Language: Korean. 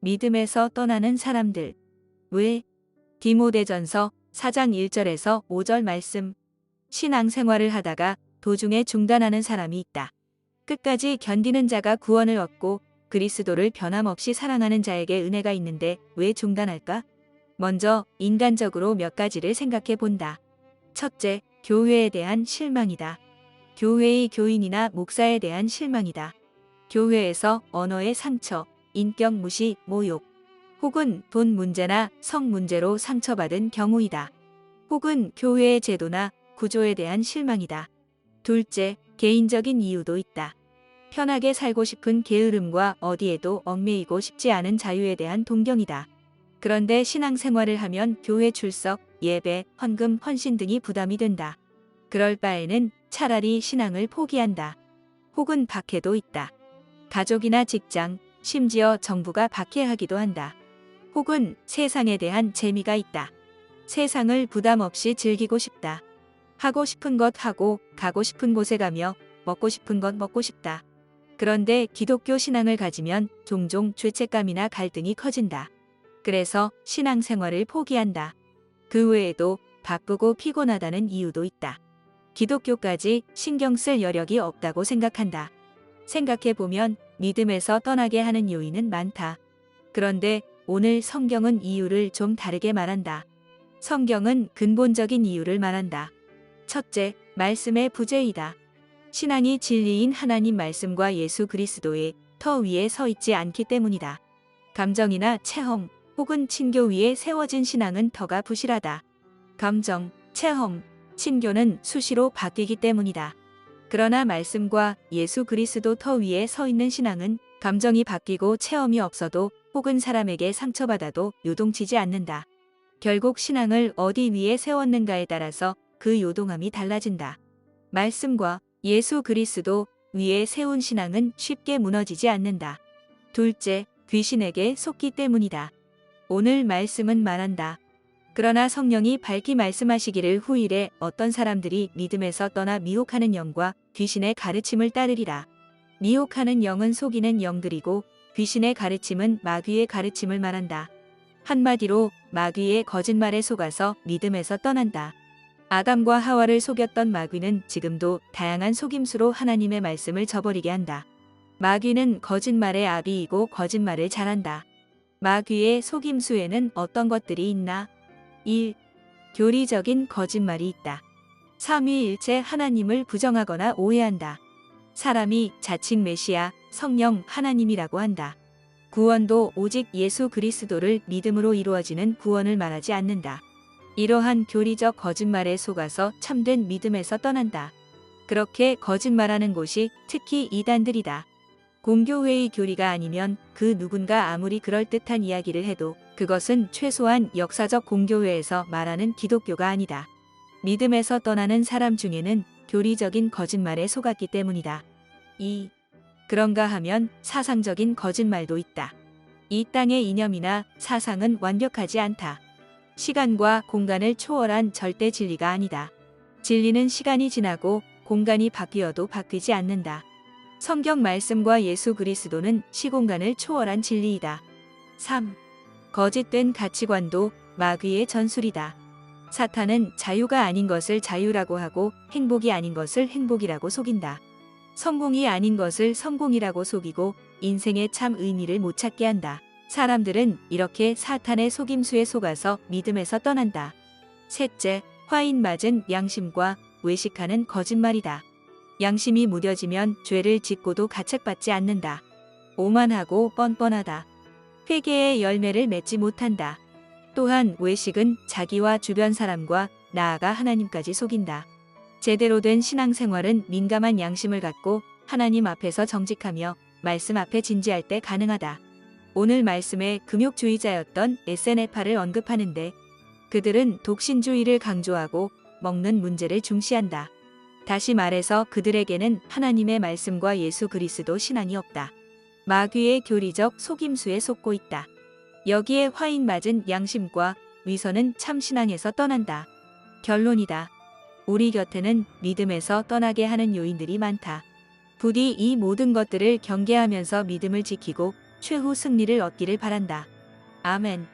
믿음에서 떠나는 사람들. 왜? 디모데전서 4장 1절에서 5절 말씀. 신앙생활을 하다가 도중에 중단하는 사람이 있다. 끝까지 견디는 자가 구원을 얻고 그리스도를 변함없이 사랑하는 자에게 은혜가 있는데 왜 중단할까? 먼저 인간적으로 몇 가지를 생각해 본다. 첫째, 교회에 대한 실망이다. 교회의 교인이나 목사에 대한 실망이다. 교회에서 언어의 상처, 인격 무시, 모욕, 혹은 돈 문제나 성 문제로 상처받은 경우이다. 혹은 교회의 제도나 구조에 대한 실망이다. 둘째, 개인적인 이유도 있다. 편하게 살고 싶은 게으름과 어디에도 얽매이고 싶지 않은 자유에 대한 동경이다. 그런데 신앙생활을 하면 교회 출석, 예배, 헌금, 헌신 등이 부담이 된다. 그럴 바에는 차라리 신앙을 포기한다. 혹은 박해도 있다. 가족이나 직장, 심지어 정부가 박해하기도 한다. 혹은 세상에 대한 재미가 있다. 세상을 부담 없이 즐기고 싶다. 하고 싶은 것 하고 가고 싶은 곳에 가며 먹고 싶은 것 먹고 싶다. 그런데 기독교 신앙을 가지면 종종 죄책감이나 갈등이 커진다. 그래서 신앙생활을 포기한다. 그 외에도 바쁘고 피곤하다는 이유도 있다. 기독교까지 신경 쓸 여력이 없다고 생각한다. 생각해보면 믿음에서 떠나게 하는 요인은 많다. 그런데 오늘 성경은 이유를 좀 다르게 말한다. 성경은 근본적인 이유를 말한다. 첫째, 말씀의 부재이다. 신앙이 진리인 하나님 말씀과 예수 그리스도의 터 위에 서 있지 않기 때문이다. 감정이나 체험 혹은 친교 위에 세워진 신앙은 터가 부실하다. 감정, 체험, 친교는 수시로 바뀌기 때문이다. 그러나 말씀과 예수 그리스도 터 위에 서 있는 신앙은 감정이 바뀌고 체험이 없어도 혹은 사람에게 상처받아도 요동치지 않는다. 결국 신앙을 어디 위에 세웠는가에 따라서 그 요동함이 달라진다. 말씀과 예수 그리스도 위에 세운 신앙은 쉽게 무너지지 않는다. 둘째, 귀신에게 속기 때문이다. 오늘 말씀은 말한다. 그러나 성령이 밝히 말씀하시기를 후일에 어떤 사람들이 믿음에서 떠나 미혹하는 영과 귀신의 가르침을 따르리라. 미혹하는 영은 속이는 영들이고 귀신의 가르침은 마귀의 가르침을 말한다. 한마디로 마귀의 거짓말에 속아서 믿음에서 떠난다. 아담과 하와를 속였던 마귀는 지금도 다양한 속임수로 하나님의 말씀을 저버리게 한다. 마귀는 거짓말의 아비이고 거짓말을 잘한다. 마귀의 속임수에는 어떤 것들이 있나? 1. 교리적인 거짓말이 있다. 삼위일체 하나님을 부정하거나 오해한다. 사람이 자칭 메시아, 성령, 하나님이라고 한다. 구원도 오직 예수 그리스도를 믿음으로 이루어지는 구원을 말하지 않는다. 이러한 교리적 거짓말에 속아서 참된 믿음에서 떠난다. 그렇게 거짓말하는 곳이 특히 이단들이다. 공교회의 교리가 아니면 그 누군가 아무리 그럴듯한 이야기를 해도 그것은 최소한 역사적 공교회에서 말하는 기독교가 아니다. 믿음에서 떠나는 사람 중에는 교리적인 거짓말에 속았기 때문이다. 2. 그런가 하면 사상적인 거짓말도 있다. 이 땅의 이념이나 사상은 완벽하지 않다. 시간과 공간을 초월한 절대 진리가 아니다. 진리는 시간이 지나고 공간이 바뀌어도 바뀌지 않는다. 성경 말씀과 예수 그리스도는 시공간을 초월한 진리이다. 3. 거짓된 가치관도 마귀의 전술이다. 사탄은 자유가 아닌 것을 자유라고 하고 행복이 아닌 것을 행복이라고 속인다. 성공이 아닌 것을 성공이라고 속이고 인생의 참 의미를 못 찾게 한다. 사람들은 이렇게 사탄의 속임수에 속아서 믿음에서 떠난다. 셋째, 화인 맞은 양심과 외식하는 거짓말이다. 양심이 무뎌지면 죄를 짓고도 가책받지 않는다. 오만하고 뻔뻔하다. 회개의 열매를 맺지 못한다. 또한 외식은 자기와 주변 사람과 나아가 하나님까지 속인다. 제대로 된 신앙생활은 민감한 양심을 갖고 하나님 앞에서 정직하며 말씀 앞에 진지할 때 가능하다. 오늘 말씀에 금욕주의자였던 에세네파를 언급하는데 그들은 독신주의를 강조하고 먹는 문제를 중시한다. 다시 말해서 그들에게는 하나님의 말씀과 예수 그리스도 신앙이 없다. 마귀의 교리적 속임수에 속고 있다. 여기에 화인 맞은 양심과 위선은 참 신앙에서 떠난다. 결론이다. 우리 곁에는 믿음에서 떠나게 하는 요인들이 많다. 부디 이 모든 것들을 경계하면서 믿음을 지키고 최후 승리를 얻기를 바란다. 아멘.